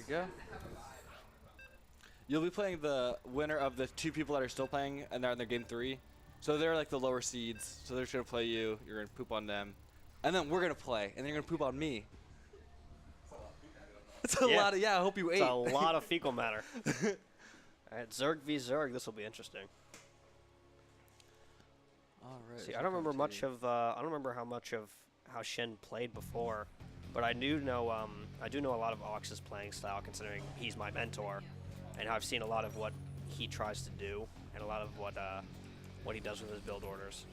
Yeah. You'll be playing the winner of the 2 people that are still playing, and they're in their game 3. So they're like the lower seeds. So they're just gonna play you. You're gonna poop on them, and then we're gonna play, and then you're gonna poop on me. It's a lot of I hope you ate. It's a lot of fecal matter. All right, Zerg v Zerg. This will be interesting. All right. See, I don't remember much of. I don't remember how much of how Shen played before, but I do know. I do know a lot of Aux's playing style, considering he's my mentor, and I've seen a lot of what he tries to do, and a lot of what he does with his build orders.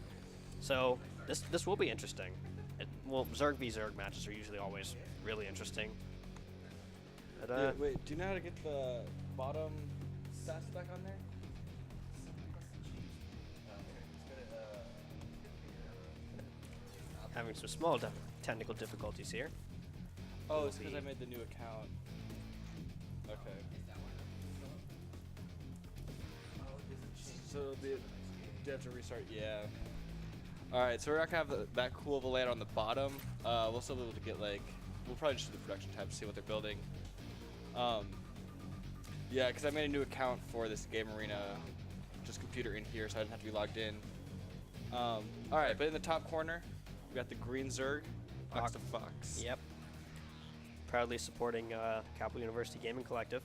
So this will be interesting. Well, Zerg v Zerg matches are usually always really interesting. But, yeah, wait, do you know how to get the bottom stats back on there? Having some small technical difficulties here. Oh, it's because I made the new account. Okay. So it'll be. Do you have to restart? Yeah. Alright, so we're not going to have that cool of a layout on the bottom. We'll still be able to get, like. We'll probably just do the production tab to see what they're building. Yeah, because I made a new account for this game arena, just computer in here, so I didn't have to be logged in. Alright, but in the top corner, we got the green Zerg, AUXdaFox. Yep. Proudly supporting Capital University Gaming Collective.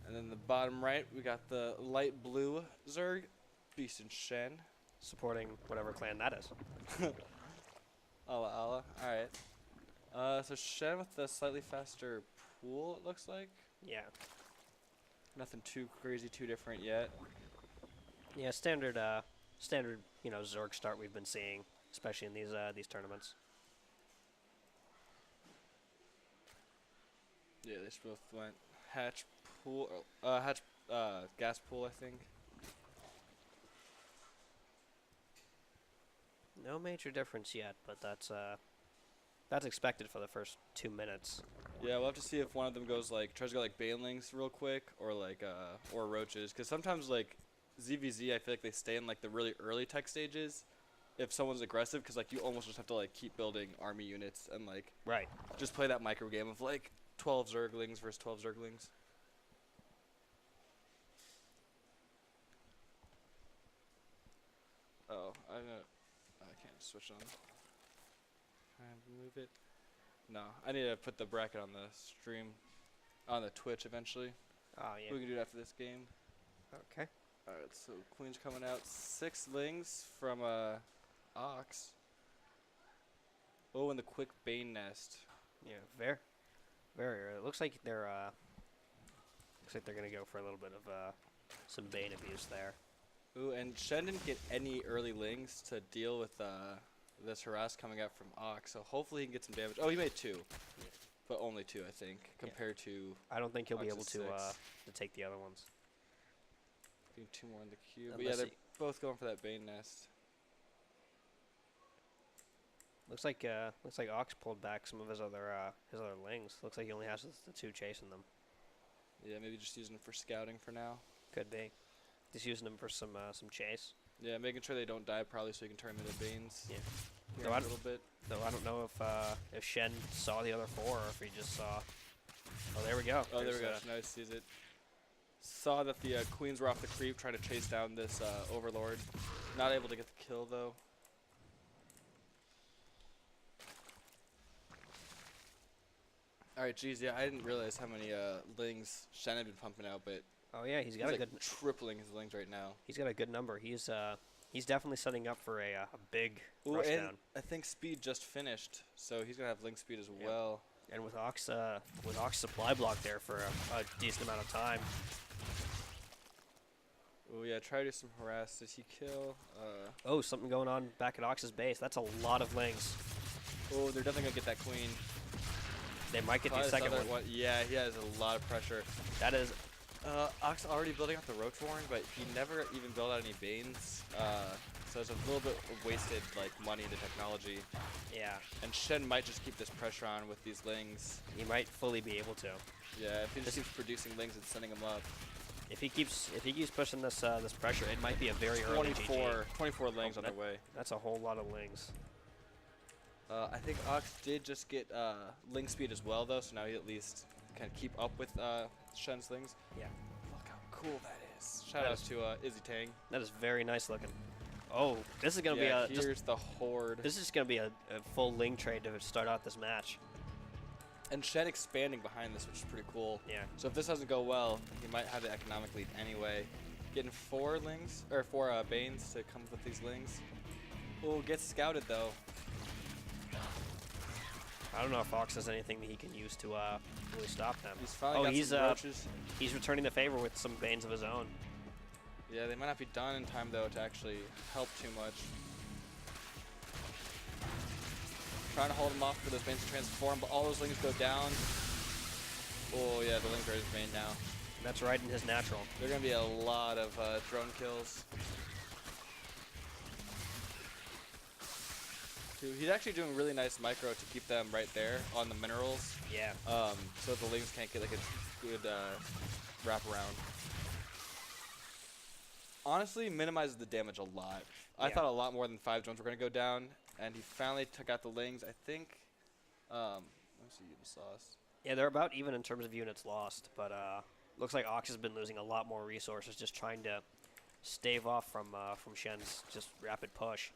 And then the bottom right, we got the light blue Zerg, BeastinShen. Supporting whatever clan that is. Allah Allah. Alright. So Shen with the slightly faster pool, it looks like. Yeah. Nothing too crazy, too different yet. Yeah, standard, Zerg start we've been seeing, especially in these tournaments. Yeah, they just both went hatch pool, gas pool, I think. No major difference yet, but that's expected for the first 2 minutes. Yeah, we'll have to see if one of them goes tries to go banelings real quick, or or roaches, because sometimes ZVZ, I feel like they stay in the really early tech stages. If someone's aggressive, because you almost just have to keep building army units and right, just play that micro game of 12 Zerglings versus 12 Zerglings. Oh, I can't switch on. Try and move it. No, I need to put the bracket on the stream, on the Twitch eventually. Oh yeah. We can do it after this game. Okay. All right, so Queen's coming out. 6 lings from Ox. Oh, and the quick Bane nest. Yeah, very early. It looks like they're gonna go for a little bit of some Bane abuse there. Ooh, and Shen didn't get any early lings to deal with this harass coming out from Ox, so hopefully he can get some damage. Oh, he made 2, but only 2, I think, compared to. I don't think he'll be able Ox's to take the other ones. 2 more in the queue, but yeah, they're both going for that Bane nest. Looks like Ox pulled back some of his other lings. Looks like he only has the 2 chasing them. Yeah, maybe just using them for scouting for now. Could be. Just using them for some chase. Yeah, making sure they don't die probably so you can turn them into Banes. Yeah. Though a little bit. Though I don't know if Shen saw the other 4 or if he just saw. Oh, there we go. Oh, there we go. Now he sees it. Saw that the queens were off the creep trying to chase down this overlord. Not able to get the kill though. Alright, geez, yeah, I didn't realize how many lings Shen had been pumping out, but oh yeah, he's got a good tripling his lings right now. He's got a good number. He's definitely setting up for a big rush down. I think speed just finished, so he's gonna have ling speed as well. And with Ox supply block there for a decent amount of time. Oh yeah, try to do some harass. Did he kill? Oh, something going on back at Ox's base. That's a lot of lings. Oh, they're definitely gonna get that queen. They might get the second one. Yeah, he has a lot of pressure. That is. Ox already building out the Roach Warren, but he never even built out any Banes. So it's a little bit of wasted money into technology. Yeah. And Shen might just keep this pressure on with these lings. He might fully be able to. Yeah, if he just keeps producing lings and sending them up. If he keeps pushing this this pressure, it might be a very early GG. 24 lings on their way. That's a whole lot of lings. I think Ox did just get Ling speed as well, though, so now he at least can keep up with Shen's Lings. Yeah. Look how cool that is. Shout out to Izzy Tang. That is very nice looking. Oh, this is gonna be a here's the horde. This is gonna be a full Ling trade to start out this match. And Shen expanding behind this, which is pretty cool. Yeah. So if this doesn't go well, he might have the economic lead anyway. Getting 4 Lings, or 4 Banes to come with these Lings. Oh, gets scouted though. I don't know if Fox has anything that he can use to really stop them. He's finally got some roaches. He's returning the favor with some Banes of his own. Yeah, they might not be done in time though to actually help too much. Trying to hold him off for those Banes to transform, but all those Lings go down. Oh yeah, the Lings are his main now. That's right in his natural. There are going to be a lot of drone kills. He's actually doing really nice micro to keep them right there on the minerals. Yeah. So the Lings can't get like a good wraparound. Honestly, minimizes the damage a lot. I thought a lot more than 5 drones were going to go down, and he finally took out the Lings. I think, let me see the sauce. Yeah, they're about even in terms of units lost, but looks like Ox has been losing a lot more resources just trying to stave off from Shen's just rapid push.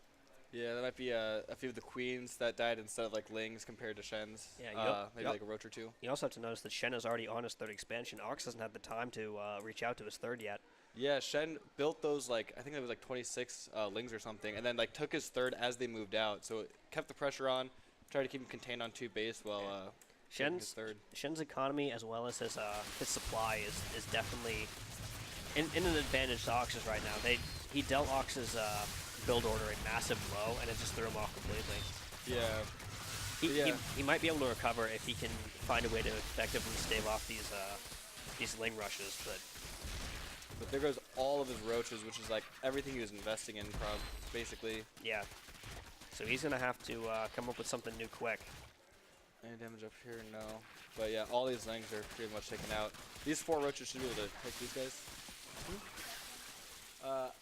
Yeah, that might be a few of the queens that died instead of like Lings compared to Shen's. Yeah, maybe like a roach or 2. You also have to notice that Shen is already on his 3rd expansion. Ox hasn't had the time to reach out to his 3rd yet. Yeah, Shen built those like I think it was like 26 Lings or something, and then like took his 3rd as they moved out. So it kept the pressure on, tried to keep him contained on 2 base while Shen's his 3rd. Shen's economy as well as his supply is definitely in an advantage to Ox's right now. He dealt Ox's build order a massive blow, and it just threw him off completely. Yeah. He might be able to recover if he can find a way to effectively stave off these Ling rushes, but there goes all of his roaches, which is like everything he was investing in, basically. Yeah. So he's gonna have to come up with something new quick. Any damage up here? No. But yeah, all these Lings are pretty much taken out. These 4 roaches should be able to take these guys.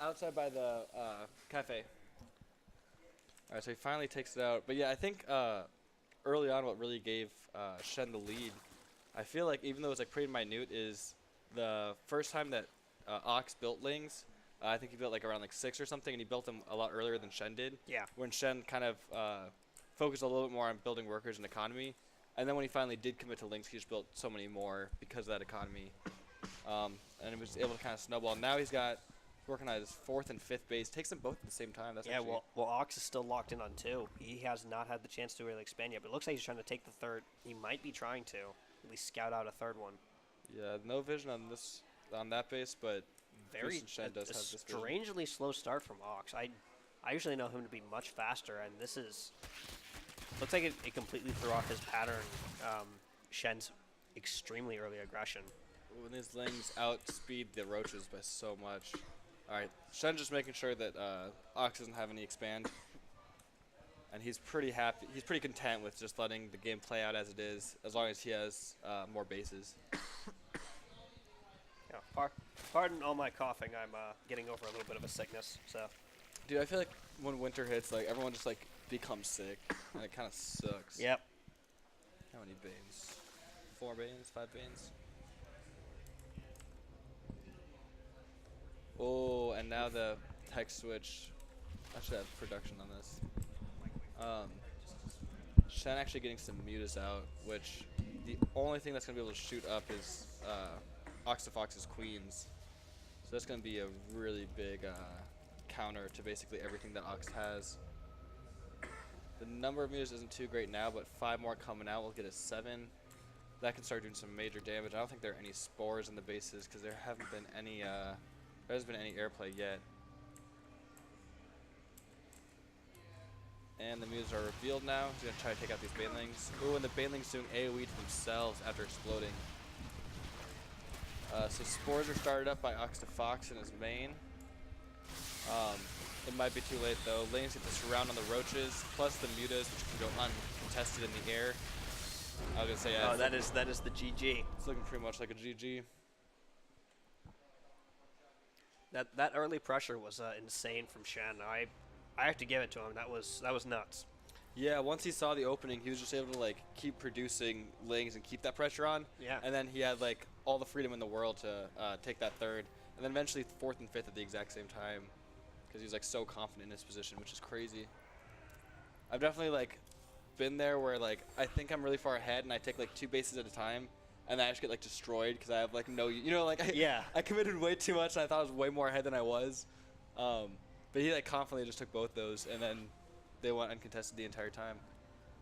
Outside by the cafe. Alright, so he finally takes it out. But yeah, I think early on what really gave Shen the lead, I feel like even though it's like pretty minute, is the first time that Ox built Lings. I think he built like around like 6 or something, and he built them a lot earlier than Shen did. Yeah. When Shen kind of focused a little bit more on building workers and economy. And then when he finally did commit to Lings, he just built so many more because of that economy. And he was able to kind of snowball. Now he's working on his 4th and 5th base. Takes them both at the same time. That's well, Ox is still locked in on 2. He has not had the chance to really expand yet, but it looks like he's trying to take the 3rd. He might be trying to at least scout out a 3rd one. Yeah, no vision on that base, but very Shen does have this vision. Strangely slow start from Ox. I usually know him to be much faster, and this is looks like it completely threw off his pattern. Shen's extremely early aggression. When these Lings outspeed the roaches by so much. Alright, Shen just making sure that Ox doesn't have any expand. And he's pretty happy. He's pretty content with just letting the game play out as it is, as long as he has more bases. Yeah, pardon all my coughing. I'm getting over a little bit of a sickness. So, dude, I feel like when winter hits, like everyone just like becomes sick, and it kind of sucks. Yep. How many Banes? 4 Banes? 5 Banes? Oh, and now the tech switch. I should have production on this. Shen actually getting some mutas out, which the only thing that's going to be able to shoot up is AUXdaFox's queens. So that's going to be a really big counter to basically everything that Ox has. The number of mutas isn't too great now, but 5 more coming out will get a 7. That can start doing some major damage. I don't think there are any spores in the bases because there haven't been any. There hasn't been any airplay yet. And the mutas are revealed now. He's going to try to take out these banelings. Ooh, and the banelings doing AoE to themselves after exploding. So spores are started up by AUXdaFox in his main. It might be too late though. Lanes get the surround on the roaches, plus the mutas, which can go uncontested in the air. I was going to say, yeah. Oh, that is the GG. It's looking pretty much like a GG. That early pressure was insane from Shen. I have to give it to him. That was nuts. Yeah, once he saw the opening, he was just able to like keep producing lings and keep that pressure on. Yeah. And then he had like all the freedom in the world to take that third, and then eventually fourth and fifth at the exact same time, because he was like so confident in his position, which is crazy. I've definitely like been there where like I think I'm really far ahead and I take like 2 bases at a time, and then I just get like destroyed because I have like no, like Yeah. I committed way too much and I thought I was way more ahead than I was. But he like confidently just took both those, and then they went uncontested the entire time.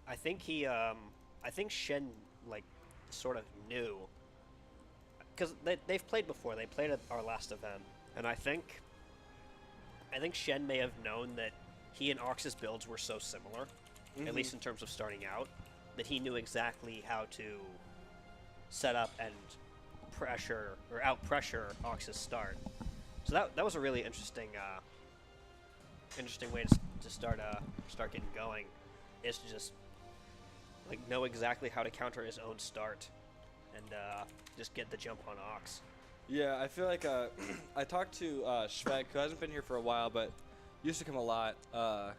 I think I think Shen like sort of knew because they've played before. They played at our last event, and I think Shen may have known that he and Aux's builds were so similar, at least in terms of starting out, that he knew exactly how to set up and pressure or out pressure Aux's start. So that was a really interesting way to start getting going, is to just like know exactly how to counter his own start and just get the jump on Aux. Yeah, I feel like I talked to Schweck, who hasn't been here for a while, but used to come a lot. I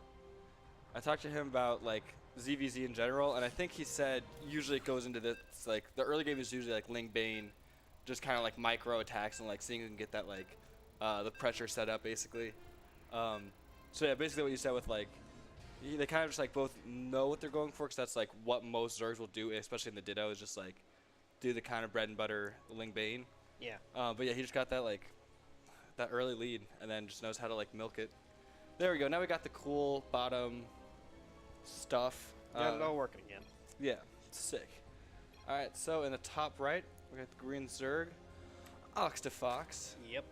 talked to him about like ZVZ in general, and I think he said usually it goes into this like the early game is usually like Ling Bane, just kind of like micro attacks and like seeing if you can get that like the pressure set up basically. So yeah, basically what you said with like they kind of just like both know what they're going for, because that's like what most Zergs will do, especially in the Ditto, is just like do the kind of bread and butter Ling Bane. Yeah. But yeah, he just got that like that early lead, and then just knows how to like milk it. There we go. Now we got the cool bottom stuff. Got it all working again. Yeah, sick. All right, so in the top right, we got the green Zerg, AUXdaFox, Yep.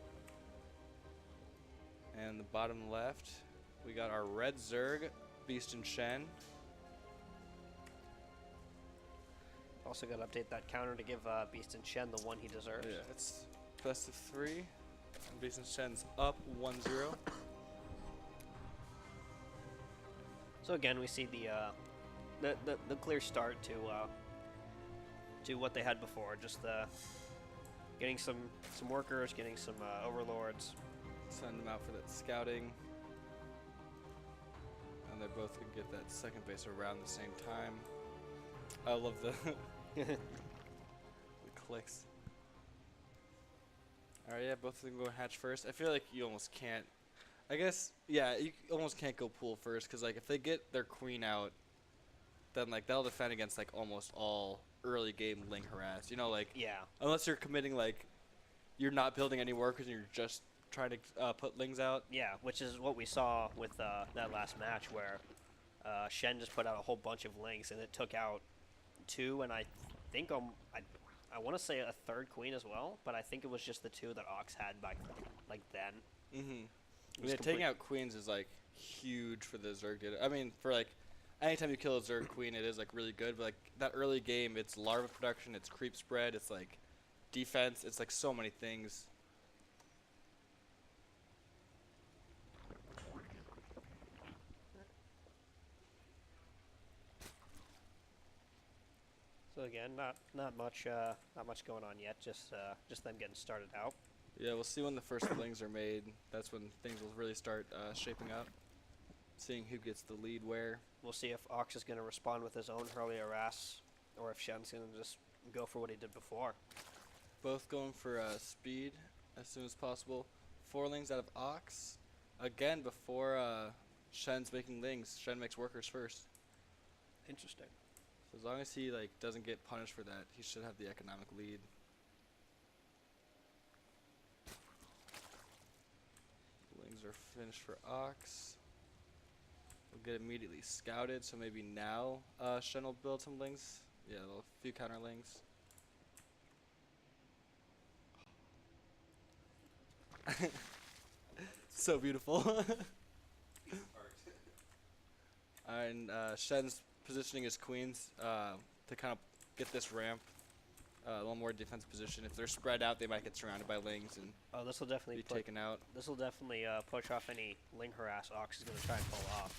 and the bottom left, we got our red Zerg, BeastinShen. Also got to update that counter to give BeastinShen the one he deserves. Yeah, it's best of 3, and BeastinShen's up 1-0. So again, we see the clear start to what they had before. Just getting some workers, getting some overlords. Send them out for that scouting. And they both can get that second base around the same time. I love the the clicks. Alright, yeah, both of them go hatch first. I feel like you almost can't. I guess, yeah, you almost can't go pool first, because like if they get their queen out, then like they'll defend against like almost all early game Ling harass. Like Yeah. unless you're committing like you're not building any workers and you're just trying to put Lings out. Yeah, which is what we saw with that last match where Shen just put out a whole bunch of links and it took out 2, and I think I want to say a third queen as well, but I think it was just the 2 that Aux had back like then. Yeah, taking out queens is like huge for the Zerg data. I mean, for like anytime you kill a Zerg queen, it is like really good. But like that early game, it's larva production, it's creep spread, it's like defense, it's like so many things. So again, not much going on yet. Just them getting started out. Yeah, we'll see when the first Lings are made. That's when things will really start shaping up. Seeing who gets the lead where. We'll see if Aux is going to respond with his own early harass, or if Shen's going to just go for what he did before. Both going for speed as soon as possible. 4 Lings out of Aux. Again, before Shen's making Lings, Shen makes workers first. Interesting. So as long as he like doesn't get punished for that, he should have the economic lead. Lings are finished for Aux. We'll get immediately scouted, so maybe now Shen will build some Lings. Yeah, a few counter Lings. So beautiful. And Shen's positioning his queens to kind of get this ramp a little more defensive position. If they're spread out, they might get surrounded by Lings and this will definitely be taken out. This will definitely push off any Ling harass Aux is going to try and pull off.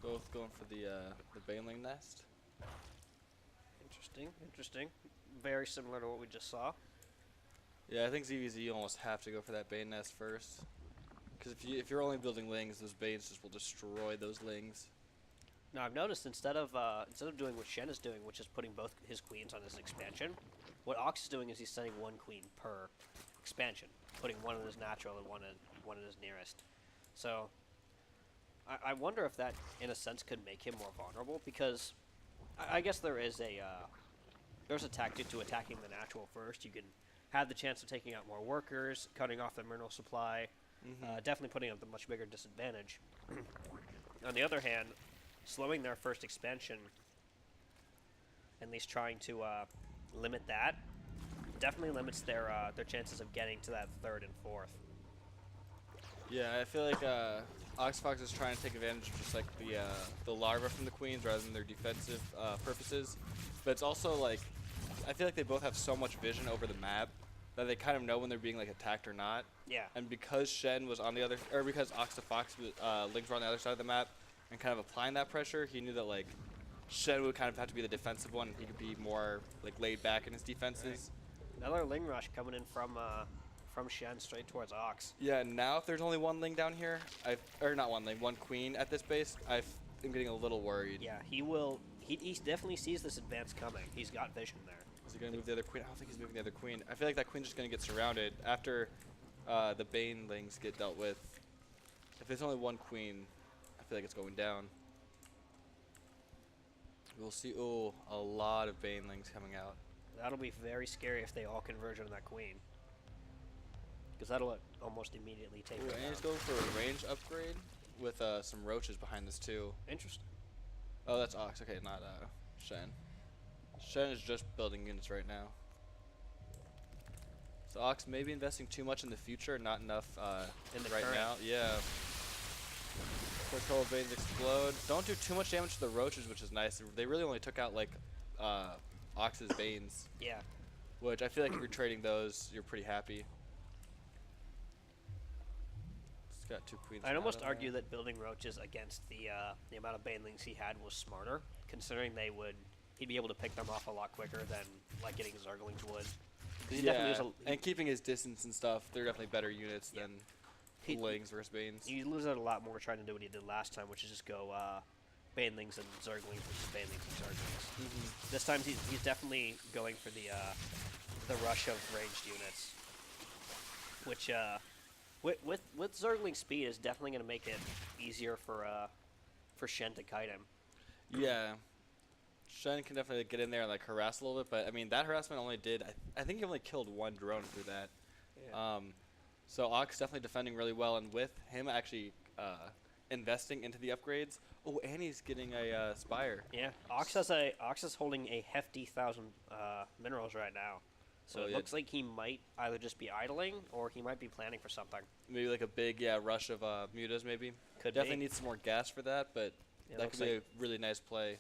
Both going for the Baneling nest. Interesting. Very similar to what we just saw. Yeah, I think ZVZ almost have to go for that Bane nest first. Because if you're only building lings, those Banes just will destroy those lings. Now I've noticed instead of doing what Shen is doing, which is putting both his queens on his expansion, what Ox is doing is he's sending one queen per expansion, putting one in his natural and one in his nearest. So I wonder if that, in a sense, could make him more vulnerable, because I guess there's a tactic to attacking the natural first. You can have the chance of taking out more workers, cutting off the mineral supply, definitely putting up a much bigger disadvantage. On the other hand, slowing their first expansion, at least trying to limit that, definitely limits their chances of getting to that third and fourth. Yeah, I feel like AUXdaFox is trying to take advantage of just like the larva from the queens rather than their defensive purposes. But it's also like, I feel like they both have so much vision over the map that they kind of know when they're being like attacked or not. Yeah. And because Shen was on the other, or because AUXdaFox lings were on the other side of the map and kind of applying that pressure, he knew that like Shen would kind of have to be the defensive one. He could be more like laid back in his defenses. Right. Another ling rush coming in from Shen straight towards Ox. Yeah, now if there's only one ling down here, or not one ling, one queen at this base, I'm getting a little worried. Yeah, he will. He definitely sees this advance coming. He's got vision there. Is he going to move the other queen? I don't think he's moving the other queen. I feel like that queen's just going to get surrounded after the Banelings get dealt with. If there's only one queen, I feel like it's going down. We'll see. Oh, a lot of Banelings coming out. That'll be very scary if they all converge on that queen. Because that'll almost immediately take it And he's down. going for a range upgrade with some roaches behind this too. Interesting. Oh, that's Ox. Okay, not Shen. Shen is just building units right now. So Ox may be investing too much in the future, not enough In the right current. now. Yeah. Quick couple of Banes explode. Don't do too much damage to the roaches, which is nice. They really only took out like Ox's Banes, Yeah. which I feel like if you're trading those, you're pretty happy. It's got two queens. I'd out almost on argue there. that building roaches against the amount of banelings he had was smarter, considering he'd be able to pick them off a lot quicker than like getting Zerglings would. 'Cause he definitely Yeah, was and keeping his distance and stuff, they're definitely better units Yeah. than He- Lings versus Banes. You lose out a lot more trying to do what he did last time, which is just go banelings and Zerglings versus banelings and Zerglings. This time he's definitely going for the rush of ranged units, which with Zergling speed is definitely going to make it easier for Shen to kite him. Yeah. Shen can definitely get in there and like harass a little bit, but I mean that harassment only did I think he only killed one drone through that. Yeah. So Ox definitely defending really well, and with him actually investing into the upgrades. Oh, and he's getting a Spire. Yeah, Ox is holding a hefty 1,000 minerals right now, so Oh, it yeah. looks like he might either just be idling or he might be planning for something. Maybe like a big rush of mutas maybe. Could Definitely be. needs some more gas for that, but Yeah, that looks could be like- a really nice play.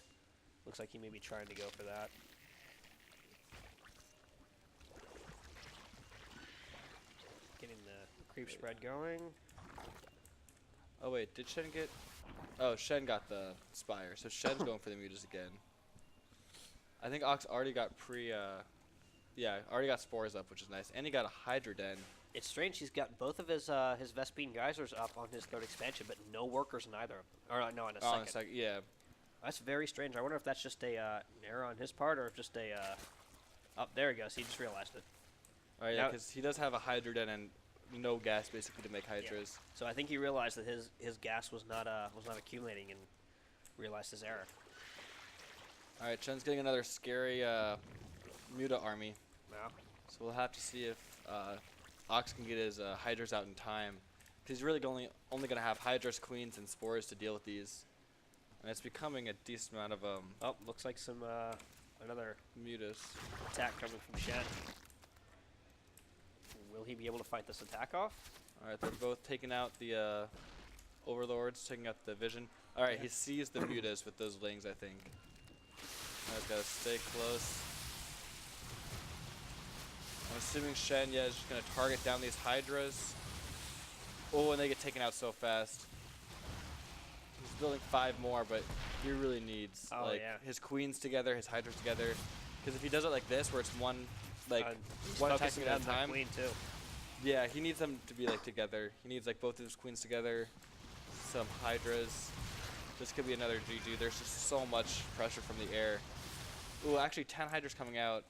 Looks like he may be trying to go for that. Getting the creep spread going. Oh wait, did Shen get? Oh, Shen got the Spire, so Shen's going for the mutas again. I think Ox already got already got spores up, which is nice, and he got a Hydra Den. It's strange. He's got both of his Vespene geysers up on his third expansion, but no workers in either. Or no, in a Oh, second. in a second, yeah. That's very strange. I wonder if that's just an error on his part, or if just a. There he goes. He just realized it. All right, yeah, Now- because he does have a Hydra Den and no gas basically to make Hydras. So I think he realized that his gas was not accumulating and realized his error. All right, Shen's getting another scary Muta army, Now, so we'll have to see if Ox can get his Hydras out in time. Because he's really only going to have Hydras, Queens, and Spores to deal with these. And it's becoming a decent amount of oh, looks like some another Mutas. attack coming from Shen. Will he be able to fight this attack off? All right, they're both taking out the Overlords, taking out the Vision. All right, Yeah. he sees the Mutas with those Lings, I think. All right, gotta stay close. I'm assuming Shen, is just gonna target down these Hydras. Oh, and they get taken out so fast. He's building 5 more, but he really needs Yeah. his Queens together, his Hydras together. Because if he does it like this, where it's one He's one focusing attacking at on a that time, queen too. Yeah, he needs them to be like together. He needs like both of his queens together, some hydras. This could be another GG. There's just so much pressure from the air. Ooh, actually 10 hydras coming out.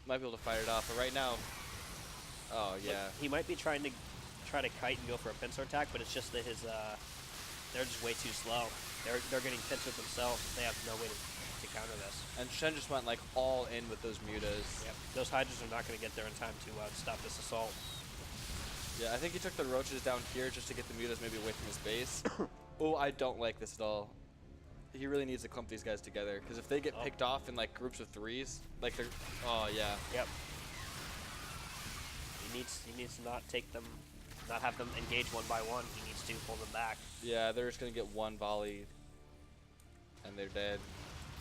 Might be able to fight it off, but right now, oh yeah. Look, he might be trying to kite and go for a pincer attack, but it's just that his they're just way too slow. They're getting pincered themselves. They have no way to counter this. And Shen just went like all in with those mutas. Yep. Those hydras are not going to get there in time to stop this assault. Yeah, I think he took the roaches down here just to get the mutas maybe away from his base. Oh, I don't like this at all. He really needs to clump these guys together, because if they get picked off in like groups of threes, like they're, oh yeah. Yep. He needs to not take them, not have them engage one by one. He needs to pull them back. Yeah, they're just gonna get one volley, and they're dead.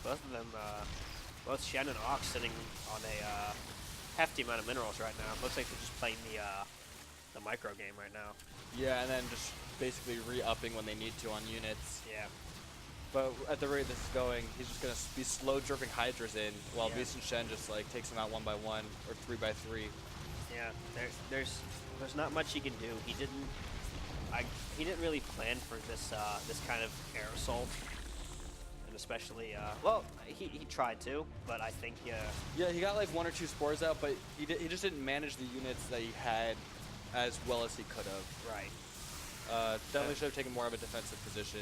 Both of them, both Shen and Aux sitting on a hefty amount of minerals right now. Looks like they're just playing the micro game right now. Yeah, and then just basically re-upping when they need to on units. Yeah. But at the rate this is going, he's just gonna be slow dripping hydras in, while Yeah. BeastinShen just like takes them out 1 by 1 or 3 by 3. Yeah. There's not much he can do. He didn't really plan for this this kind of air assault, and especially well, he tried to, but I think Yeah, he got like 1 or 2 spores out, but he just didn't manage the units that he had as well as he could have. right. Definitely should have taken more of a defensive position.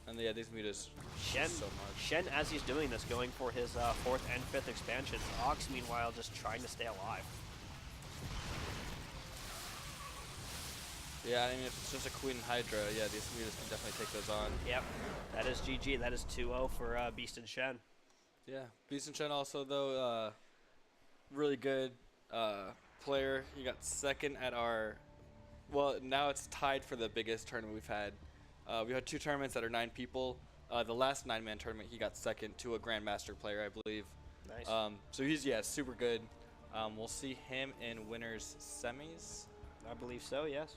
And yeah, these mutas Shen, so much. Shen, as he's doing this, going for his 4th and 5th expansions. Aux, meanwhile, just trying to stay alive. Yeah, I mean, if it's just a Queen and Hydra, yeah, these mutas can definitely take those on. Yep. That is GG. That is 2-0 for BeastinShen. Yeah, BeastinShen also, though, really good player. He got 2nd at our, well, now it's tied for the biggest tournament we've had. We had 2 tournaments that are 9 people. The last 9-man tournament, he got 2nd to a Grandmaster player, I believe. Nice. So he's, yeah, super good. We'll see him in winners semis. I believe so, yes.